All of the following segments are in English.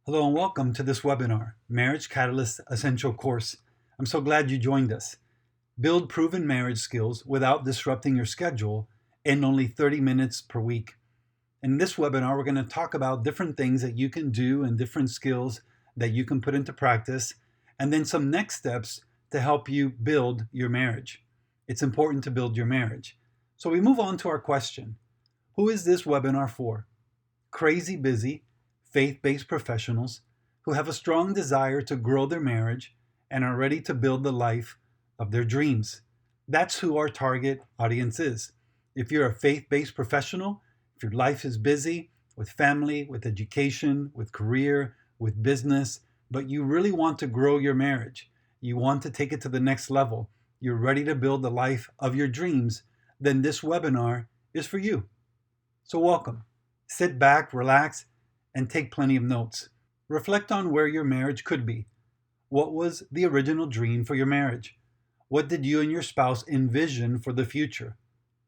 Hello and welcome to this webinar, Marriage Catalyst Essential Course. I'm so glad you joined us. Build proven marriage skills without disrupting your schedule in only 30 minutes per week. In this webinar, we're going to talk about different things that you can do and different skills that you can put into practice, and then some next steps to help you build your marriage. It's important to build your marriage. So we move on to our question. Who is this webinar for? Crazy busy, faith-based professionals who have a strong desire to grow their marriage and are ready to build the life of their dreams. That's who our target audience is. If you're a faith-based professional, if your life is busy with family, with education, with career, with business, but you really want to grow your marriage, you want to take it to the next level, you're ready to build the life of your dreams, then this webinar is for you. So welcome. Sit back, relax, and take plenty of notes. Reflect on where your marriage could be. What was the original dream for your marriage? What did you and your spouse envision for the future?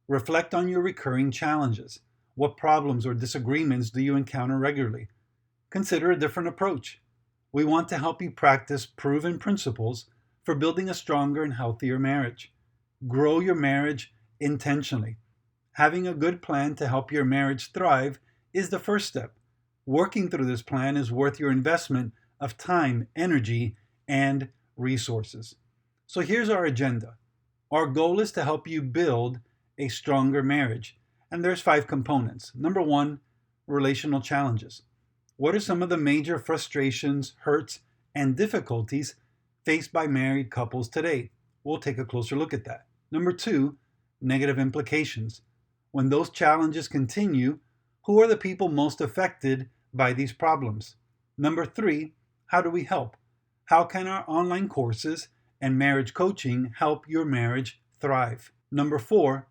Reflect on your recurring challenges. What problems or disagreements do you encounter regularly? Consider a different approach. We want to help you practice proven principles for building a stronger and healthier marriage. Grow your marriage intentionally. Having a good plan to help your marriage thrive is the first step. Working through this plan is worth your investment of time, energy, and resources. So here's our agenda. Our goal is to help you build a stronger marriage. And there's 5 components. Number 1, relational challenges. What are some of the major frustrations, hurts, and difficulties faced by married couples today? We'll take a closer look at that. Number 2, negative implications. When those challenges continue, who are the people most affected by these problems? Number 3, how do we help? How can our online courses and marriage coaching help your marriage thrive? Number 4,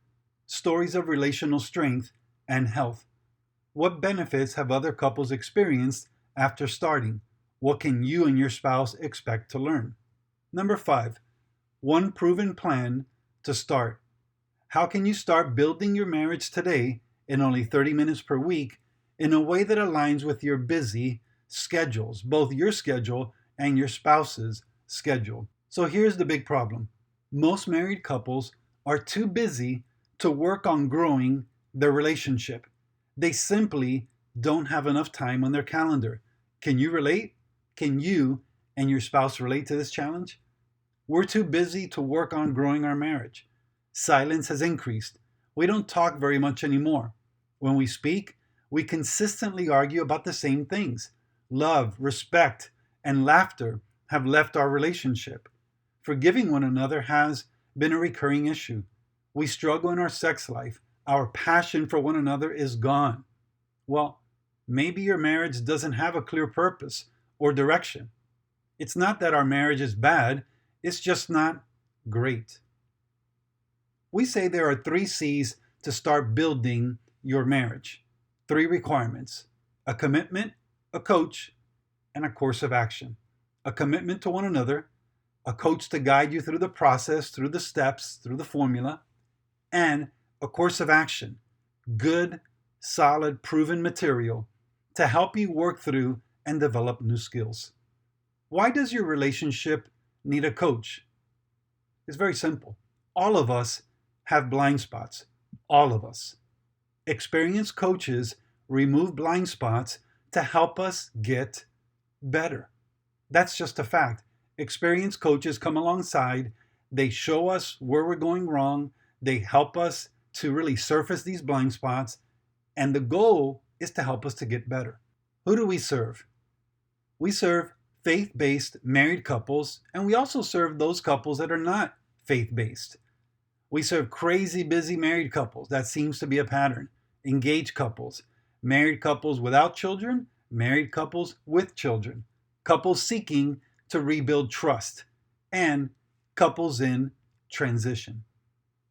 stories of relational strength and health. What benefits have other couples experienced after starting? What can you and your spouse expect to learn? Number 5, one proven plan to start. How can you start building your marriage today in only 30 minutes per week in a way that aligns with your busy schedules, both your schedule and your spouse's schedule? So here's the big problem. Most married couples are too busy to work on growing their relationship. They simply don't have enough time on their calendar. Can you relate? Can you and your spouse relate to this challenge? We're too busy to work on growing our marriage. Silence has increased. We don't talk very much anymore. When we speak, we consistently argue about the same things. Love, respect, and laughter have left our relationship. Forgiving one another has been a recurring issue. We struggle in our sex life. Our passion for one another is gone. Well, maybe your marriage doesn't have a clear purpose or direction. It's not that our marriage is bad, it's just not great. We say there are 3 C's to start building your marriage. 3 requirements: a commitment, a coach, and a course of action. A commitment to one another, a coach to guide you through the process, through the steps, through the formula, and a course of action. Good, solid, proven material to help you work through and develop new skills. Why does your relationship need a coach? It's very simple. All of us have blind spots. All of us. Experienced coaches remove blind spots to help us get better. That's just a fact. Experienced coaches come alongside, they show us where we're going wrong, they help us to really surface these blind spots, and the goal is to help us to get better. Who do we serve? We serve faith-based married couples, and we also serve those couples that are not faith-based. We serve crazy busy married couples. That seems to be a pattern. Engaged couples, married couples without children, married couples with children, couples seeking to rebuild trust, and couples in transition.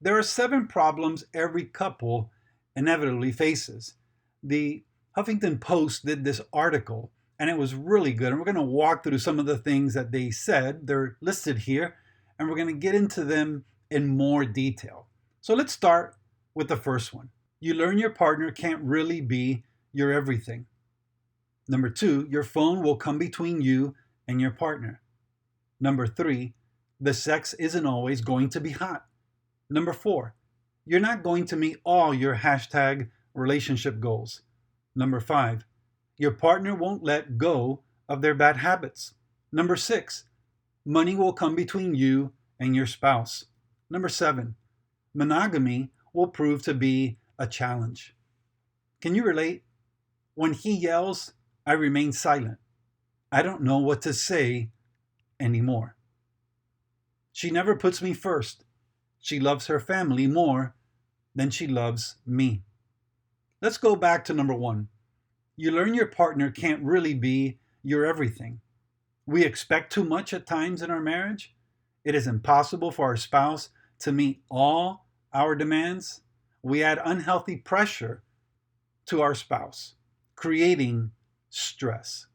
There are 7 problems every couple inevitably faces. The Huffington Post did this article, and it was really good. And we're going to walk through some of the things that they said. They're listed here, and we're going to get into them in more detail. So let's start with the first one. You learn your partner can't really be your everything. Number 2, your phone will come between you and your partner. Number 3, the sex isn't always going to be hot. Number 4, you're not going to meet all your hashtag relationship goals. Number 5, your partner won't let go of their bad habits. Number 6, money will come between you and your spouse. Number 7, monogamy will prove to be a challenge. Can you relate? When he yells, I remain silent. I don't know what to say anymore. She never puts me first. She loves her family more than she loves me. Let's go back to number 1. You learn your partner can't really be your everything. We expect too much at times in our marriage. It is impossible for our spouse to meet all our demands. We add unhealthy pressure to our spouse, creating stress.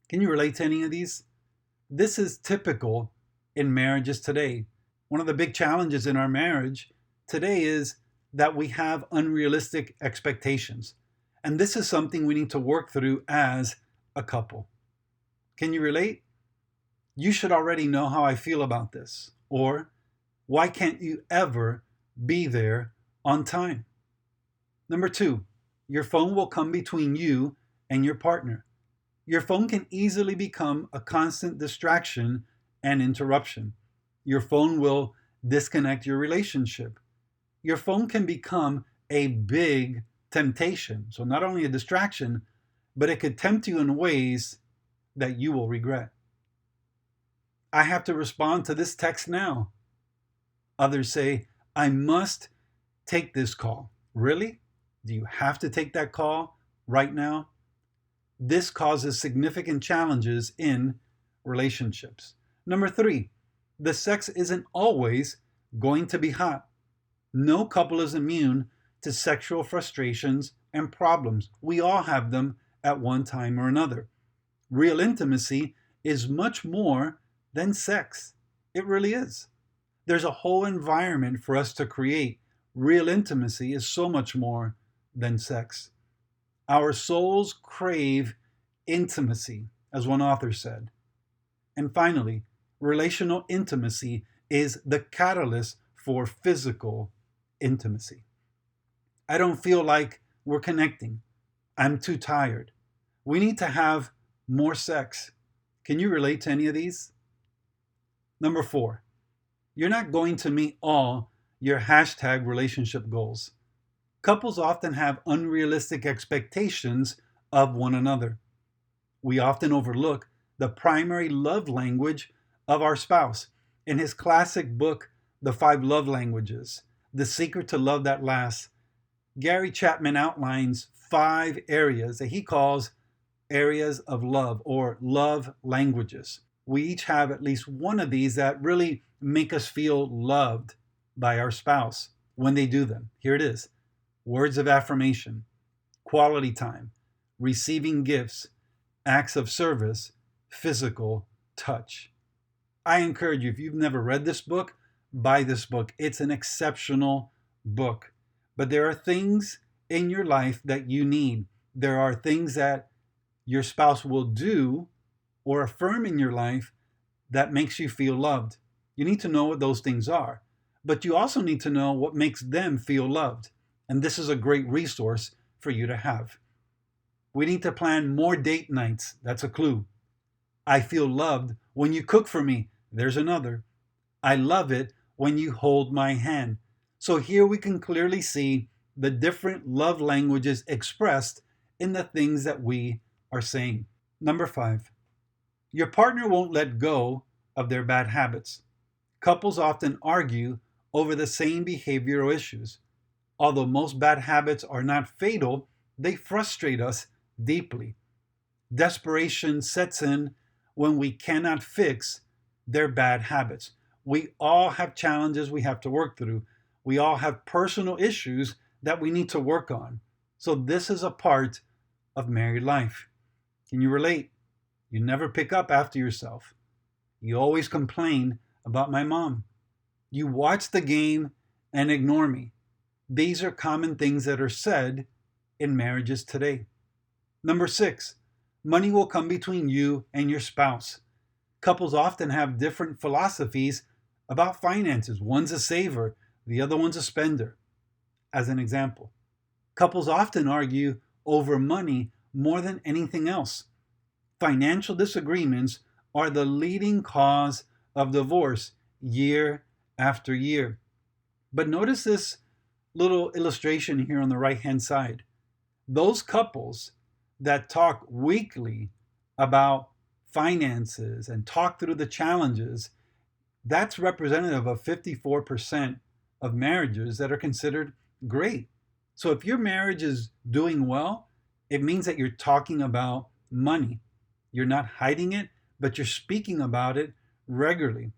Can you relate to any of these? This is typical in marriages today. One of the big challenges in our marriage today is that we have unrealistic expectations. And this is something we need to work through as a couple. Can you relate? You should already know how I feel about this. Or, why can't you ever be there on time? Number 2, your phone will come between you and your partner. Your phone can easily become a constant distraction and interruption. Your phone will disconnect your relationship. Your phone can become a big temptation. So not only a distraction, but it could tempt you in ways that you will regret. I have to respond to this text now. Others say, I must take this call. Really? Do you have to take that call right now? This causes significant challenges in relationships. Number 3, the sex isn't always going to be hot. No couple is immune to sexual frustrations and problems. We all have them at one time or another. Real intimacy is much more than sex. It really is. There's a whole environment for us to create. Real intimacy is so much more than sex. Our souls crave intimacy, as one author said. And finally, relational intimacy is the catalyst for physical intimacy. I don't feel like we're connecting. I'm too tired. We need to have more sex. Can you relate to any of these? Number 4, you're not going to meet all your hashtag relationship goals. Couples often have unrealistic expectations of one another. We often overlook the primary love language of our spouse. In his classic book, The 5 Love Languages, The Secret to Love That Lasts, Gary Chapman outlines 5 areas that he calls areas of love or love languages. We each have at least one of these that really make us feel loved by our spouse when they do them. Here it is: words of affirmation, quality time, receiving gifts, acts of service, physical touch. I encourage you, if you've never read this book, buy this book. It's an exceptional book. But there are things in your life that you need. There are things that your spouse will do or affirm in your life that makes you feel loved. You need to know what those things are. But you also need to know what makes them feel loved. And this is a great resource for you to have. We need to plan more date nights. That's a clue. I feel loved when you cook for me. There's another. I love it when you hold my hand. So here we can clearly see the different love languages expressed in the things that we are saying. Number 5, your partner won't let go of their bad habits. Couples often argue over the same behavioral issues. Although most bad habits are not fatal, they frustrate us deeply. Desperation sets in when we cannot fix their bad habits. We all have challenges we have to work through. We all have personal issues that we need to work on. So this is a part of married life. Can you relate? You never pick up after yourself. You always complain about my mom. You watch the game and ignore me. These are common things that are said in marriages today. Number 6, Money will come between you and your spouse. Couples often have different philosophies about finances. One's a saver, the other one's a spender. As an example, couples often argue over money more than anything else. Financial disagreements are the leading cause of divorce year after year. But notice this little illustration here on the right-hand side. Those couples that talk weekly about finances and talk through the challenges, that's representative of 54% of marriages that are considered great. So if your marriage is doing well, it means that you're talking about money. You're not hiding it, but you're speaking about it regularly.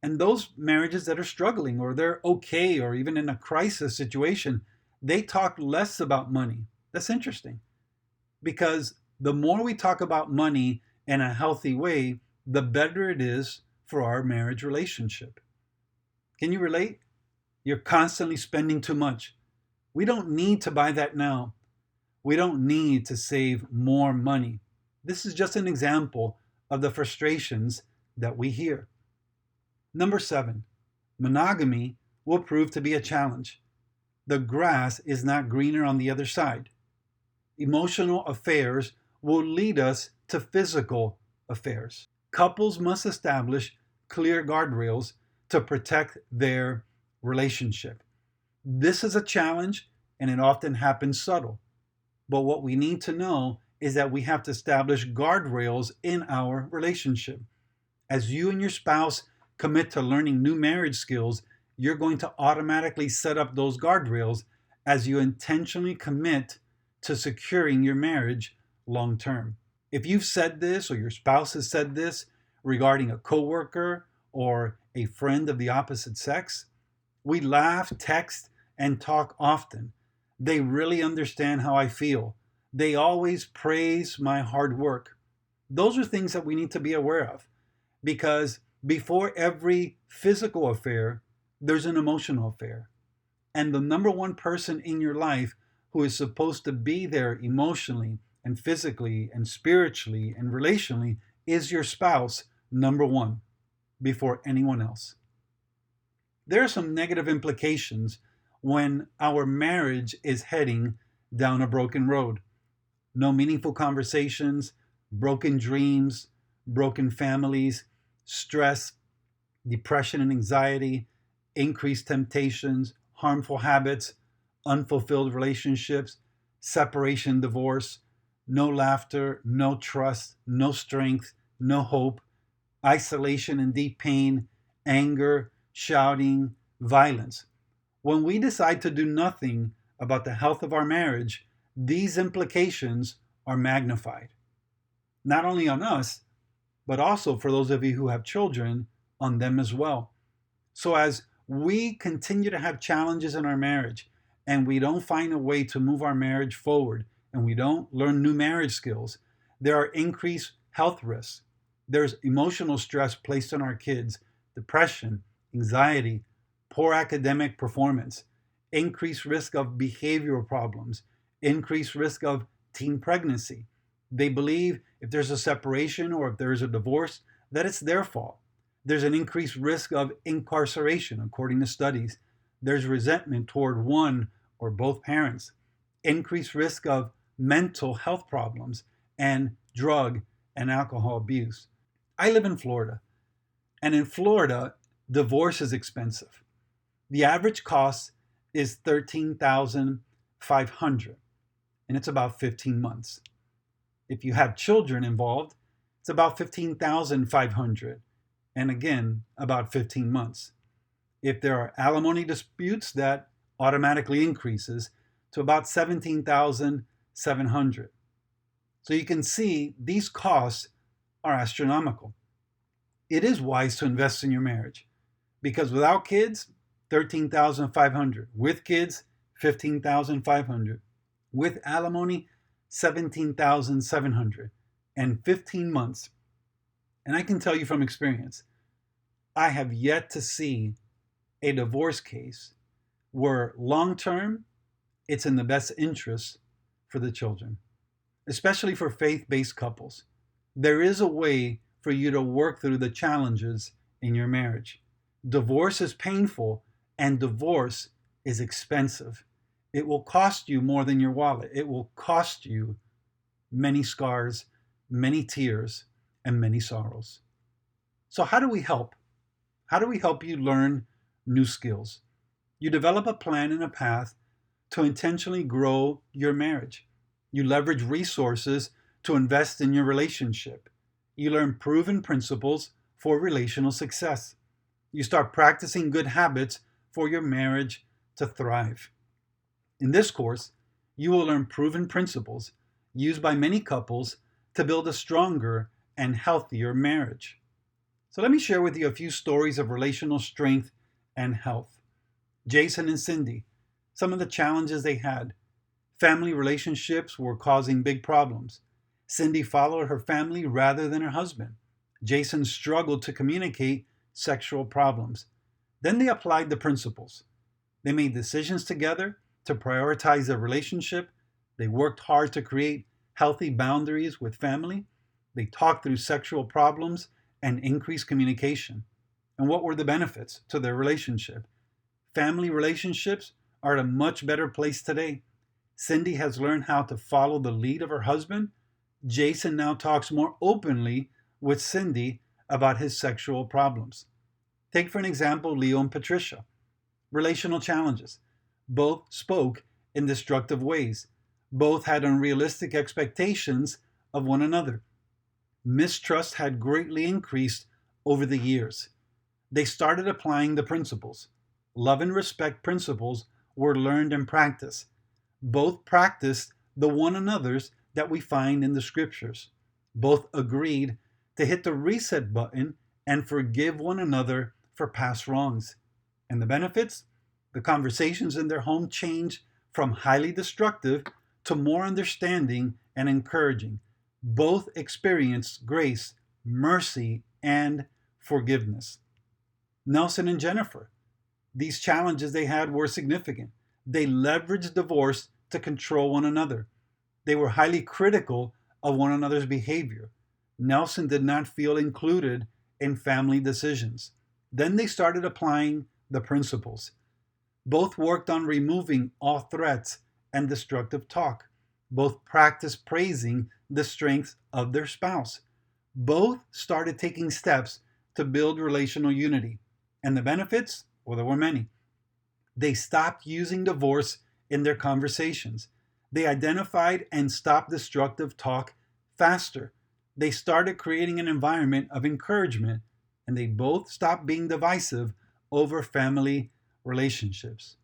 And those marriages that are struggling or they're okay or even in a crisis situation, they talk less about money. That's interesting because the more we talk about money in a healthy way, the better it is for our marriage relationship. Can you relate? You're constantly spending too much. We don't need to buy that now. We don't need to save more money. This is just an example of the frustrations that we hear. Number 7, monogamy will prove to be a challenge. The grass is not greener on the other side. Emotional affairs will lead us to physical affairs. Couples must establish clear guardrails to protect their relationship. This is a challenge and it often happens subtle. But what we need to know is that we have to establish guardrails in our relationship. As you and your spouse commit to learning new marriage skills, you're going to automatically set up those guardrails as you intentionally commit to securing your marriage long term. If you've said this or your spouse has said this regarding a coworker or a friend of the opposite sex, we laugh, text, and talk often. They really understand how I feel. They always praise my hard work. Those are things that we need to be aware of because before every physical affair, there's an emotional affair. And the number one person in your life who is supposed to be there emotionally and physically and spiritually and relationally is your spouse, number one, before anyone else. There are some negative implications when our marriage is heading down a broken road. No meaningful conversations, broken dreams, broken families, stress, depression and anxiety, increased temptations, harmful habits, unfulfilled relationships, separation, divorce, no laughter, no trust, no strength, no hope, isolation and deep pain, anger, shouting, violence. When we decide to do nothing about the health of our marriage, these implications are magnified. Not only on us, but also for those of you who have children, on them as well. So as we continue to have challenges in our marriage and we don't find a way to move our marriage forward and we don't learn new marriage skills, there are increased health risks. There's emotional stress placed on our kids, depression, anxiety, poor academic performance, increased risk of behavioral problems, increased risk of teen pregnancy. They believe if there's a separation or if there's a divorce, that it's their fault. There's an increased risk of incarceration, according to studies. There's resentment toward one or both parents, increased risk of mental health problems, and drug and alcohol abuse. I live in Florida, and in Florida, divorce is expensive. The average cost is $13,500, and it's about 15 months. If you have children involved, it's about $15,500, and again, about 15 months. If there are alimony disputes, that automatically increases to about $17,700. So you can see these costs are astronomical. It is wise to invest in your marriage because without kids, $13,500. With kids, $15,500. With alimony, $17,700. And 15 months. And I can tell you from experience, I have yet to see a divorce case where long term, it's in the best interest for the children. especially for faith-based couples. There is a way for you to work through the challenges in your marriage. Divorce is painful and divorce is expensive. It will cost you more than your wallet. It will cost you many scars, many tears, and many sorrows. So how do we help? How do we help you learn new skills? You develop a plan and a path to intentionally grow your marriage. You leverage resources to invest in your relationship. You learn proven principles for relational success. You start practicing good habits for your marriage to thrive. In this course, you will learn proven principles used by many couples to build a stronger and healthier marriage. So let me share with you a few stories of relational strength and health. Jason and Cindy, some of the challenges they had. Family relationships were causing big problems. Cindy followed her family rather than her husband. Jason struggled to communicate sexual problems. Then they applied the principles. They made decisions together to prioritize their relationship. They worked hard to create healthy boundaries with family. They talked through sexual problems and increased communication. And what were the benefits to their relationship? Family relationships are at a much better place today. Cindy has learned how to follow the lead of her husband. Jason now talks more openly with Cindy about his sexual problems. Take for an example Leo and Patricia. Relational challenges. Both spoke in destructive ways. Both had unrealistic expectations of one another. Mistrust had greatly increased over the years. They started applying the principles. Love and respect principles were learned and practiced. Both practiced the one another's that we find in the scriptures. Both agreed to hit the reset button and forgive one another for past wrongs. And the benefits? The conversations in their home changed from highly destructive to more understanding and encouraging. Both experienced grace, mercy, and forgiveness. Nelson and Jennifer. These challenges they had were significant. They leveraged divorce to control one another. They were highly critical of one another's behavior. Nelson did not feel included in family decisions. Then they started applying the principles. Both worked on removing all threats and destructive talk. Both practiced praising the strengths of their spouse. Both started taking steps to build relational unity. And the benefits? Well, there were many. They stopped using divorce in their conversations. They identified and stopped destructive talk faster. They started creating an environment of encouragement, and they both stopped being divisive over family relationships.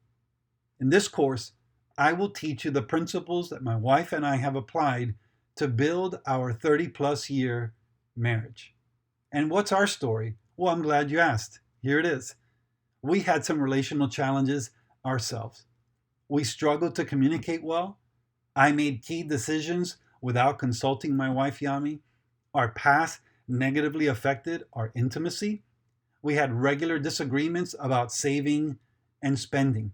In this course, I will teach you the principles that my wife and I have applied to build our 30-plus year marriage. And what's our story? Well, I'm glad you asked. Here it is. We had some relational challenges ourselves. We struggled to communicate well. I made key decisions without consulting my wife, Yami. Our past negatively affected our intimacy. We had regular disagreements about saving and spending.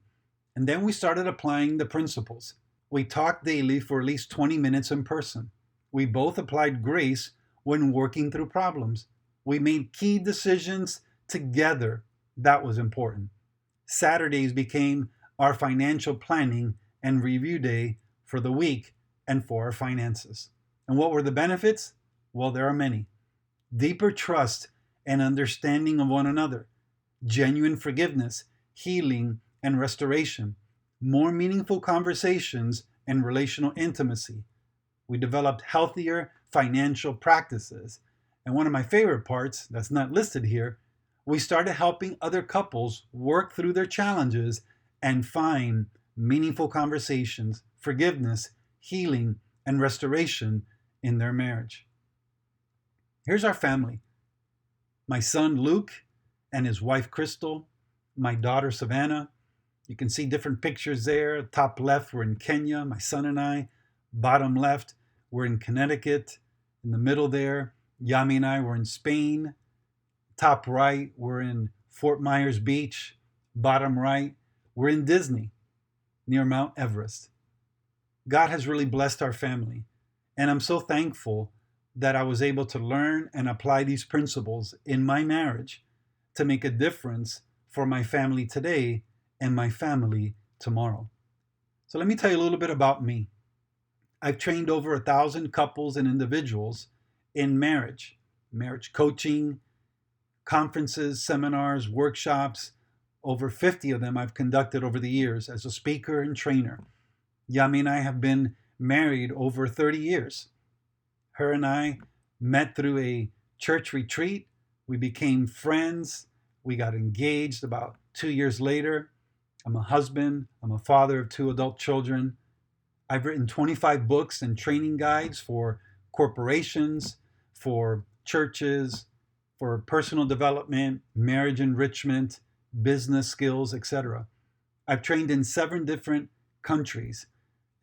And then we started applying the principles. We talked daily for at least 20 minutes in person. We both applied grace when working through problems. We made key decisions together. That was important. Saturdays became our financial planning and review day for the week and for our finances. And what were the benefits? Well, there are many. Deeper trust and understanding of one another, genuine forgiveness, healing, and restoration, more meaningful conversations and relational intimacy. We developed healthier financial practices. And one of my favorite parts that's not listed here, we started helping other couples work through their challenges and find meaningful conversations, forgiveness, healing, and restoration in their marriage. Here's our family. My son Luke and his wife Crystal, my daughter Savannah. You can see different pictures there. Top left, we're in Kenya, my son and I. Bottom left, we're in Connecticut. In the middle there, Yami and I were in Spain. Top right, we're in Fort Myers Beach. Bottom right, we're in Disney, near Mount Everest. God has really blessed our family. And I'm so thankful that I was able to learn and apply these principles in my marriage to make a difference for my family today and my family tomorrow. So let me tell you a little bit about me. I've trained over 1,000 couples and individuals in marriage coaching, conferences, seminars, workshops. Over 50 of them I've conducted over the years as a speaker and trainer. Yami and I have been married over 30 years. Her and I met through a church retreat. We became friends. We got engaged about 2 years later. I'm a husband. I'm a father of 2 adult children. I've written 25 books and training guides for corporations, for churches, for personal development, marriage enrichment, business skills, etc. I've trained in 7 different countries,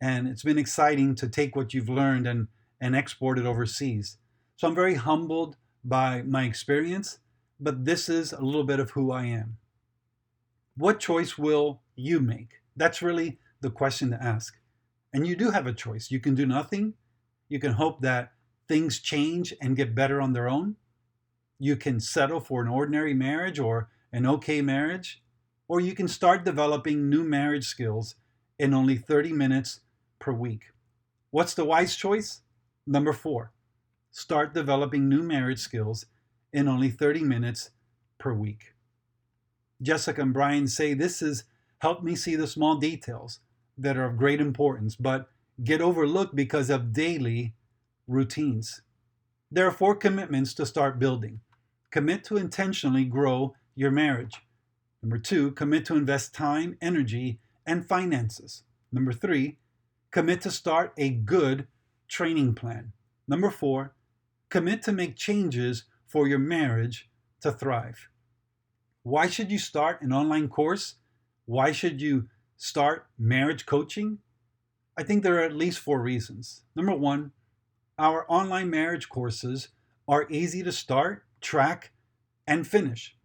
and it's been exciting to take what you've learned and export it overseas. So I'm very humbled by my experience, but this is a little bit of who I am. What choice will you make? That's really the question to ask. And you do have a choice. You can do nothing. You can hope that things change and get better on their own. You can settle for an ordinary marriage or an okay marriage, or you can start developing new marriage skills in only 30 minutes per week. What's the wise choice? Number 4, start developing new marriage skills in only 30 minutes per week. Jessica and Brian say this has helped me see the small details that are of great importance, but get overlooked because of daily routines. There are 4 commitments to start building. Commit to intentionally grow your marriage. Number 2, commit to invest time, energy, and finances. Number 3, commit to start a good training plan. Number 4, commit to make changes for your marriage to thrive. Why should you start an online course? Why should you start marriage coaching? I think there are at least 4 reasons. Number 1, our online marriage courses are easy to start, track, and finish.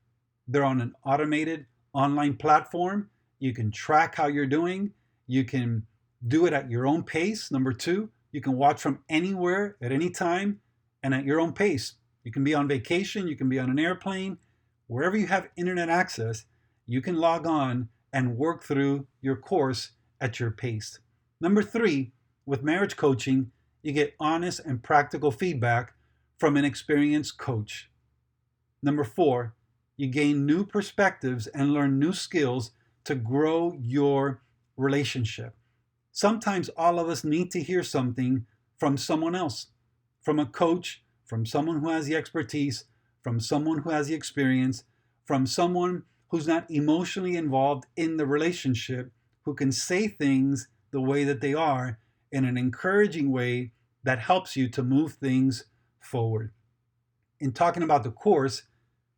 They're on an automated online platform. You can track how you're doing. You can do it at your own pace. Number 2, you can watch from anywhere at any time and at your own pace. You can be on vacation, you can be on an airplane, wherever you have internet access, you can log on and work through your course at your pace. Number 3, with marriage coaching, you get honest and practical feedback from an experienced coach. Number 4, you gain new perspectives and learn new skills to grow your relationship. Sometimes all of us need to hear something from someone else, from a coach, from someone who has the expertise, from someone who has the experience, from someone who's not emotionally involved in the relationship, who can say things the way that they are in an encouraging way that helps you to move things forward. In talking about the course,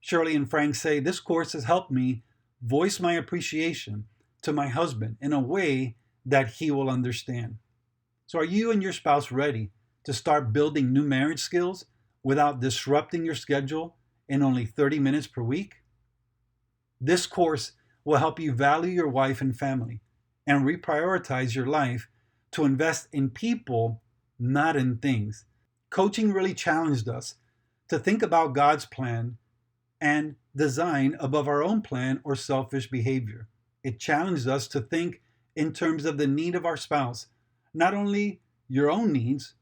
Shirley and Frank say, this course has helped me voice my appreciation to my husband in a way that he will understand. So are you and your spouse ready to start building new marriage skills without disrupting your schedule in only 30 minutes per week? This course will help you value your wife and family and reprioritize your life to invest in people, not in things. Coaching really challenged us to think about God's plan and design above our own plan or selfish behavior. It challenged us to think in terms of the need of our spouse, not only your own needs.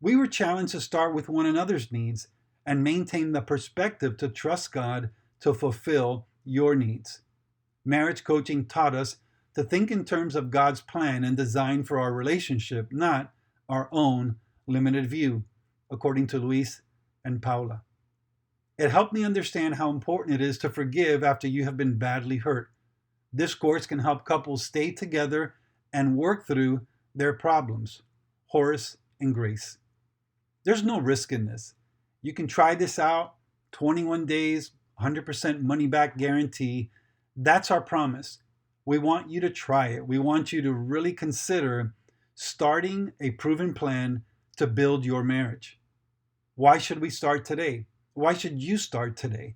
We were challenged to start with one another's needs and maintain the perspective to trust God to fulfill your needs. Marriage coaching taught us to think in terms of God's plan and design for our relationship, not our own limited view, according to Luis and Paula. It helped me understand how important it is to forgive after you have been badly hurt. This course can help couples stay together and work through their problems. Horace and Grace. There's no risk in this. You can try this out, 21 days, 100% money back guarantee. That's our promise. We want you to try it. We want you to really consider starting a proven plan to build your marriage. Why should we start today? Why should you start today?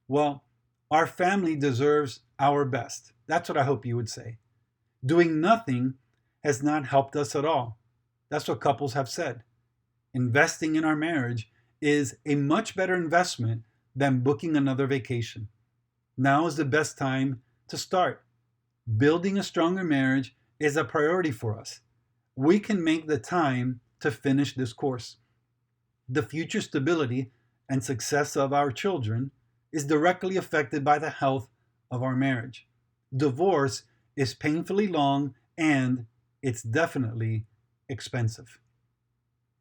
Well, our family deserves our best. That's what I hope you would say. Doing nothing has not helped us at all. That's what couples have said. Investing in our marriage is a much better investment than booking another vacation. Now is the best time to start. Building a stronger marriage is a priority for us. We can make the time to finish this course. The future stability and success of our children is directly affected by the health of our marriage. Divorce is painfully long and it's definitely expensive.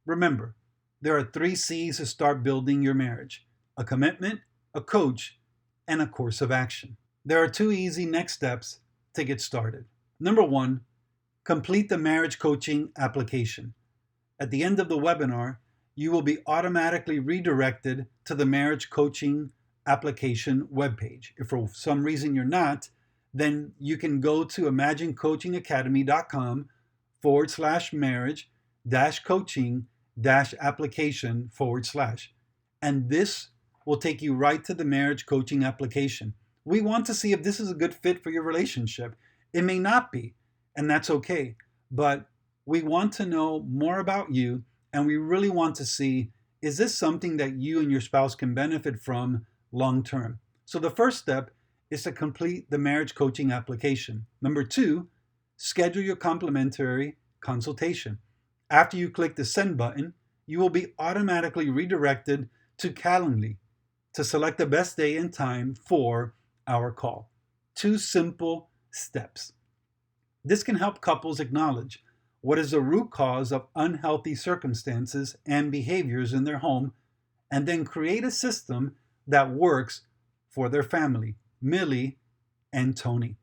Remember, there are 3 C's to start building your marriage: a commitment, a coach, and a course of action. There are 2 easy next steps to get started. Number 1, complete the marriage coaching application. At the end of the webinar, you will be automatically redirected to the marriage coaching application webpage. If for some reason you're not, then you can go to imaginecoachingacademy.com/marriage-coaching-application/. And this will take you right to the marriage coaching application. We want to see if this is a good fit for your relationship. It may not be, and that's okay. But we want to know more about you, and we really want to see, is this something that you and your spouse can benefit from long term? So the first step is to complete the marriage coaching application. Number 2, schedule your complimentary consultation. After you click the send button, you will be automatically redirected to Calendly to select the best day and time for our call. 2 simple steps. This can help couples acknowledge what is the root cause of unhealthy circumstances and behaviors in their home, and then create a system that works for their family, Millie and Tony.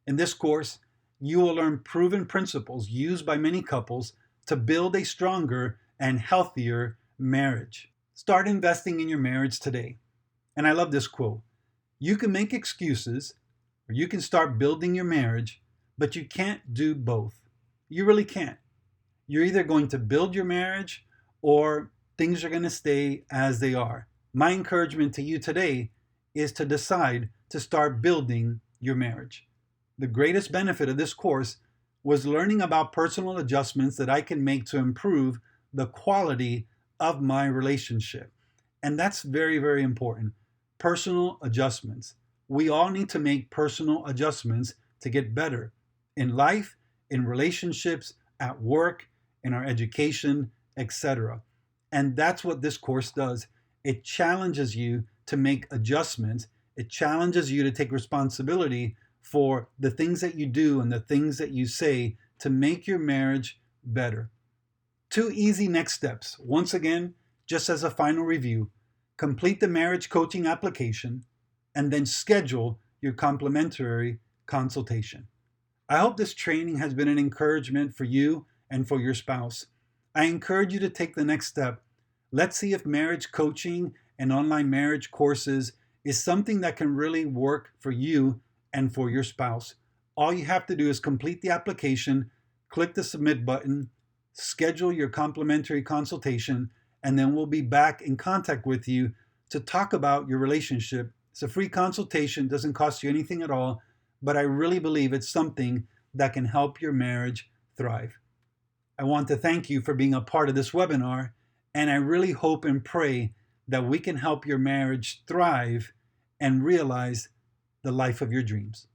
In this course, you will learn proven principles used by many couples to build a stronger and healthier marriage. Start investing in your marriage today. And I love this quote: you can make excuses, or you can start building your marriage, but you can't do both. You really can't. You're either going to build your marriage or things are going to stay as they are. My encouragement to you today is to decide to start building your marriage. The greatest benefit of this course was learning about personal adjustments that I can make to improve the quality of my relationship. And that's very, very important. Personal adjustments. We all need to make personal adjustments to get better in life, in relationships, at work, in our education, etc. And that's what this course does. It challenges you to make adjustments. It challenges you to take responsibility for the things that you do and the things that you say to make your marriage better. 2 easy next steps. Once again, just as a final review, complete the marriage coaching application and then schedule your complimentary consultation. I hope this training has been an encouragement for you and for your spouse. I encourage you to take the next step. Let's see if marriage coaching and online marriage courses is something that can really work for you and for your spouse. All you have to do is complete the application, click the submit button, schedule your complimentary consultation, and then we'll be back in contact with you to talk about your relationship. It's a free consultation, doesn't cost you anything at all, but I really believe it's something that can help your marriage thrive. I want to thank you for being a part of this webinar, and I really hope and pray that we can help your marriage thrive and realize the life of your dreams.